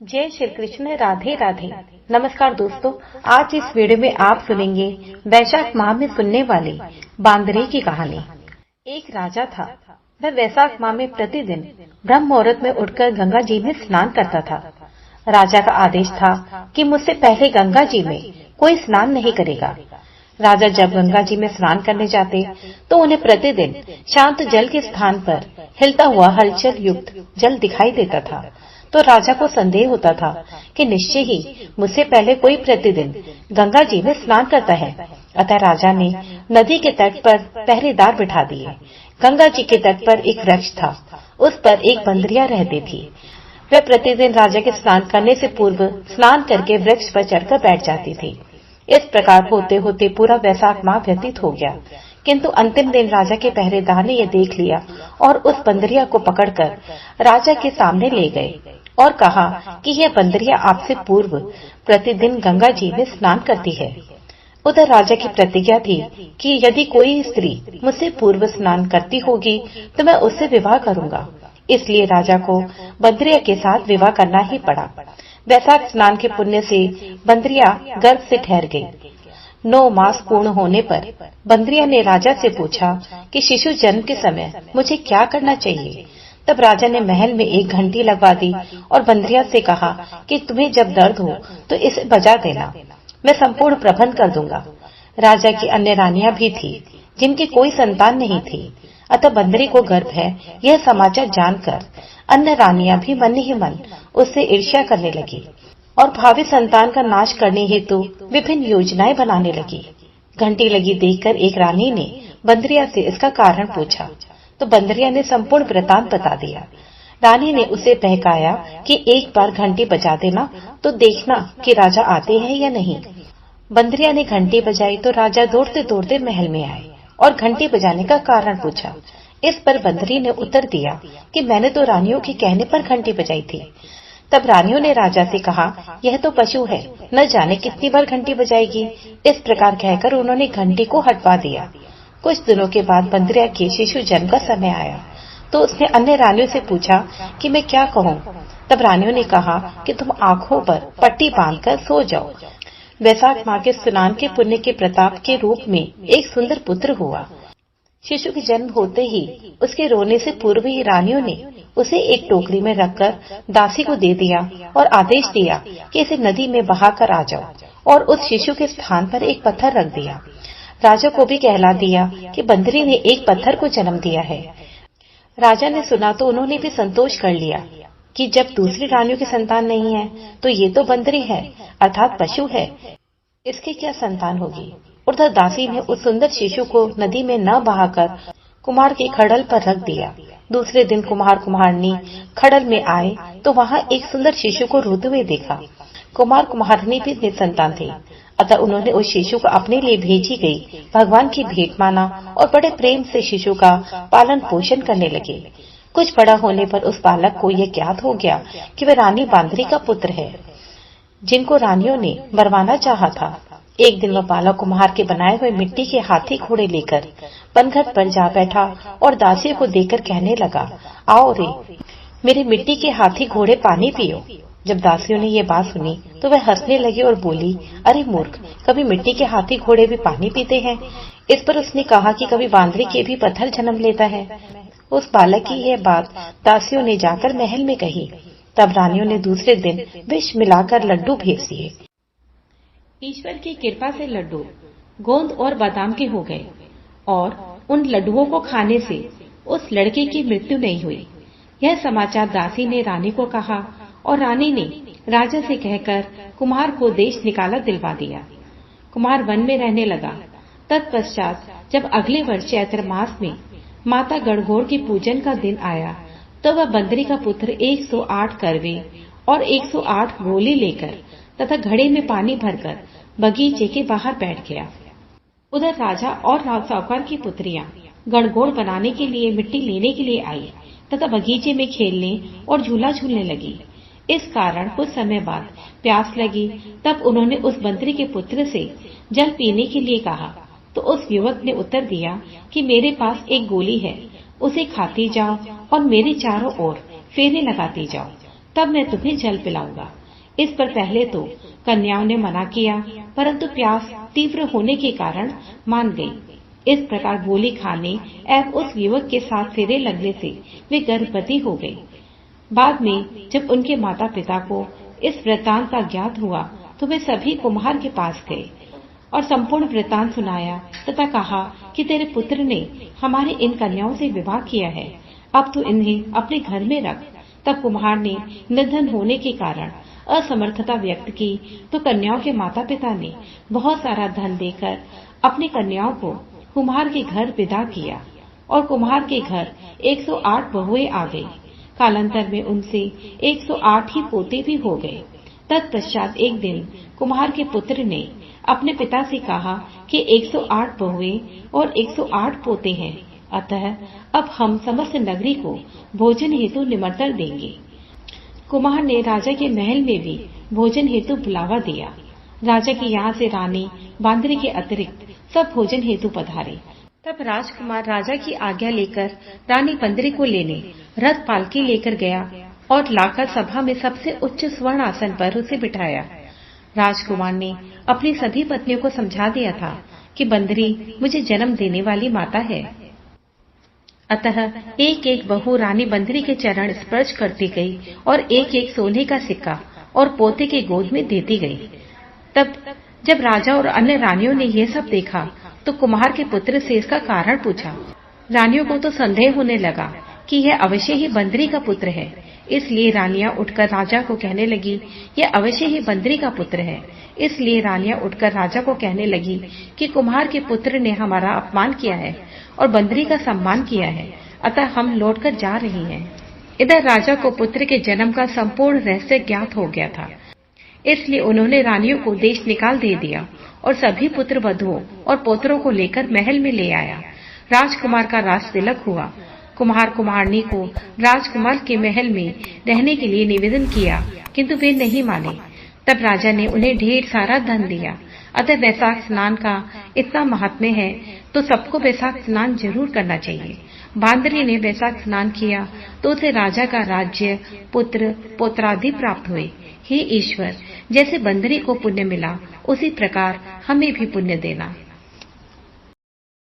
जय श्री कृष्ण। राधे राधे। नमस्कार दोस्तों, आज इस वीडियो में आप सुनेंगे वैशाख माह में सुनने वाली बांदरे की कहानी। एक राजा था। वह वैशाख माह में प्रतिदिन ब्रह्म मुहूर्त में उठकर गंगा जी में स्नान करता था। राजा का आदेश था कि मुझसे पहले गंगा जी में कोई स्नान नहीं करेगा। राजा जब गंगा जी में स्नान करने जाते तो उन्हें प्रतिदिन शांत जल के स्थान पर हिलता हुआ हलचल युक्त जल दिखाई देता था। तो राजा को संदेह होता था कि निश्चय ही मुझसे पहले कोई प्रतिदिन गंगा जी में स्नान करता है। अतः राजा ने नदी के तट पर पहरेदार बिठा दिए। गंगा जी के तट पर एक वृक्ष था, उस पर एक बंदरिया रहती थी। वह प्रतिदिन राजा के स्नान करने से पूर्व स्नान करके वृक्ष पर चढ़कर बैठ जाती थी। इस प्रकार होते होते पूरा वैशाख माह व्यतीत हो गया, किंतु अंतिम दिन राजा के पहरेदार ने यह देख लिया और उस बंदरिया को पकड़कर राजा के सामने ले गए और कहा कि यह बंदरिया आपसे पूर्व प्रतिदिन गंगा जी में स्नान करती है। उधर राजा की प्रतिज्ञा थी कि यदि कोई स्त्री मुझसे पूर्व स्नान करती होगी तो मैं उससे विवाह करूंगा। इसलिए राजा को बंदरिया के साथ विवाह करना ही पड़ा। वैशाख स्नान के पुण्य से बंदरिया गर्भ से ठहर गई। 9 मास पूर्ण होने पर बंदरिया ने राजा से पूछा कि शिशु जन्म के समय मुझे क्या करना चाहिए। तब राजा ने महल में एक घंटी लगवा दी और बंदरिया से कहा कि तुम्हें जब दर्द हो तो इसे बजा देना, मैं संपूर्ण प्रबंध कर दूंगा। राजा की अन्य रानियां भी थी जिनकी कोई संतान नहीं थी, अतः बंदरी को गर्भ है यह समाचार जानकर अन्य रानियां भी मन ही मन उससे ईर्ष्या करने लगी और भावी संतान का नाश करने हेतु विभिन्न योजनाएं बनाने लगी। घंटी लगी देखकर एक रानी ने बंदरिया से इसका कारण पूछा तो बंदरिया ने संपूर्ण वृतांत बता दिया। रानी ने उसे बहकाया कि एक बार घंटी बजा देना तो देखना कि राजा आते हैं या नहीं। बंदरिया ने घंटी बजाई तो राजा दौड़ते दौड़ते महल में आए और घंटी बजाने का कारण पूछा। इस पर बंदरी ने उत्तर दिया कि मैंने तो रानियों के कहने पर घंटी बजाई थी। तब रानियों ने राजा से कहा, यह तो पशु है, न जाने कितनी बार घंटी बजाएगी। इस प्रकार कहकर उन्होंने घंटी को हटवा दिया। कुछ दिनों के बाद बंदरिया के शिशु जन्म का समय आया तो उसने अन्य रानियों से पूछा कि मैं क्या कहूँ। तब रानियों ने कहा कि तुम आंखों पर पट्टी बांधकर सो जाओ। वैशाख माह के स्नान के पुण्य के प्रताप के रूप में एक सुंदर पुत्र हुआ। शिशु के जन्म होते ही उसके रोने से पूर्व ही रानियों ने उसे एक टोकरी में रखकर दासी को दे दिया और आदेश दिया कि इसे नदी में बहाकर आ जाओ और उस शिशु के स्थान पर एक पत्थर रख दिया। राजा को भी कहला दिया कि बंदरी ने एक पत्थर को जन्म दिया है। राजा ने सुना तो उन्होंने भी संतोष कर लिया कि जब दूसरी रानियों की संतान नहीं है तो ये तो बंदरी है अर्थात पशु है, इसकी क्या संतान होगी। उधर दासी ने उस सुंदर शिशु को नदी में न बहाकर कुम्हार के खड़ल पर रख दिया। दूसरे दिन कुम्हार कुम्हारनी खड़ल में आए तो वहाँ एक सुंदर शिशु को रोते हुए देखा। कुम्हार कुम्हारनी भी निसंतान थे, अतः उन्होंने उस शिशु को अपने लिए भेजी गई भगवान की भेंट माना और बड़े प्रेम से शिशु का पालन पोषण करने लगे। कुछ बड़ा होने पर उस बालक को यह ज्ञात हो गया कि वह रानी बांदरी का पुत्र है जिनको रानियों ने मरवाना चाहा था। एक दिन वह बालक कुम्हार के बनाए हुए मिट्टी के हाथी घोड़े लेकर पनघट पर जा बैठा और दासी को देखकर कहने लगा, आओ रे मेरे मिट्टी के हाथी घोड़े पानी पियो। जब दासियों ने ये बात सुनी तो वह हंसने लगी और बोली, अरे मूर्ख, कभी मिट्टी के हाथी घोड़े भी पानी पीते हैं। इस पर उसने कहा कि कभी बांदरी के भी पत्थर जन्म लेता है। उस बालक की यह बात दासियों ने जाकर महल में कही। तब रानियों ने दूसरे दिन विष मिलाकर लड्डू भेज दिए। ईश्वर की कृपा से लड्डू गोंद और बादाम के हो गए और उन लड्डुओं को खाने से उस लड़के की मृत्यु नहीं हुई। यह समाचार दासी ने रानी को कहा और रानी ने राजा से कहकर कुम्हार को देश निकाला दिलवा दिया। कुम्हार वन में रहने लगा। तत्पश्चात जब अगले वर्ष चैत्र मास में माता गणगौर की पूजन का दिन आया तो वह बंदरी का पुत्र 108 करवे और 108 गोली लेकर तथा घड़े में पानी भरकर बगीचे के बाहर बैठ गया। उधर राजा और साहूकार की पुत्रियां गणगौर बनाने के लिए मिट्टी लेने के लिए आई तथा बगीचे में खेलने और झूला झूलने लगी। इस कारण कुछ समय बाद प्यास लगी। तब उन्होंने उस बंदरी के पुत्र से जल पीने के लिए कहा तो उस युवक ने उत्तर दिया कि मेरे पास एक गोली है, उसे खाती जाओ और मेरे चारों ओर फेरे लगाती जाओ। तब मैं तुम्हें जल पिलाऊंगा। इस पर पहले तो कन्याओं ने मना किया, परंतु प्यास तीव्र होने के कारण मान गई। इस प्रकार गोली खाने एवं उस युवक के साथ फेरे लगने से वे गर्भवती हो गई। बाद में जब उनके माता पिता को इस वृत्तांत का ज्ञात हुआ तो वे सभी कुम्हार के पास गए और संपूर्ण वृत्तांत सुनाया तथा कहा कि तेरे पुत्र ने हमारी इन कन्याओं से विवाह किया है, अब तो इन्हें अपने घर में रख। तब कुम्हार ने निर्धन होने के कारण असमर्थता व्यक्त की तो कन्याओं के माता पिता ने बहुत सारा धन देकर अपनी कन्याओं को कुम्हार के घर विदा किया और कुम्हार के घर 108 बहुएं आ गई। कालांतर में उनसे 108 ही पोते भी हो गए। तत्पश्चात एक दिन कुम्हार के पुत्र ने अपने पिता से कहा कि 108 बहुएं और 108 पोते हैं, अतः अब हम समस्त नगरी को भोजन हेतु निमंत्रण देंगे। कुम्हार ने राजा के महल में भी भोजन हेतु बुलावा दिया। राजा के यहाँ से रानी बांदरी के अतिरिक्त सब भोजन हेतु पधारे। तब राजकुमार राजा की आज्ञा लेकर रानी बंदरी को लेने रथ पालकी लेकर गया और लाकर सभा में सबसे उच्च स्वर्ण आसन पर उसे बिठाया। राजकुमार ने अपनी सभी पत्नियों को समझा दिया था कि बंदरी मुझे जन्म देने वाली माता है, अतः एक एक बहू रानी बंदरी के चरण स्पर्श करती गई और एक एक सोने का सिक्का और पोते के गोद में देती गई। तब जब राजा और अन्य रानियों ने यह सब देखा तो कुम्हार के पुत्र से इसका कारण पूछा। रानियों को तो संदेह होने लगा कि यह अवश्य ही बंदरी का पुत्र है, इसलिए रानियां उठकर राजा को कहने लगी, यह अवश्य ही बंदरी का पुत्र है। इसलिए रानियां उठकर राजा को कहने लगी कि कुम्हार के पुत्र ने हमारा अपमान किया है और बंदरी का सम्मान किया है, अतः हम लौटकर जा रही हैं। इधर राजा को पुत्र के जन्म का संपूर्ण रहस्य ज्ञात हो गया था, इसलिए उन्होंने रानियों को देश निकाल दे दिया और सभी पुत्र वधुओं और पोतरों को लेकर महल में ले आया। राजकुमार का राज तिलक हुआ। कुम्हार कुम्हारनी को राजकुमार के महल में रहने के लिए निवेदन किया, किंतु वे नहीं माने। तब राजा ने उन्हें ढेर सारा धन दिया। अतः वैशाख स्नान का इतना महात्म्य है तो सबको वैशाख स्नान जरूर करना चाहिए। बांदरी ने वैशाख स्नान किया तो उसे राजा का राज्य, पुत्र, पौत्रादि प्राप्त हुए। हे ईश्वर, जैसे बंदरी को पुण्य मिला उसी प्रकार हमें भी पुण्य देना।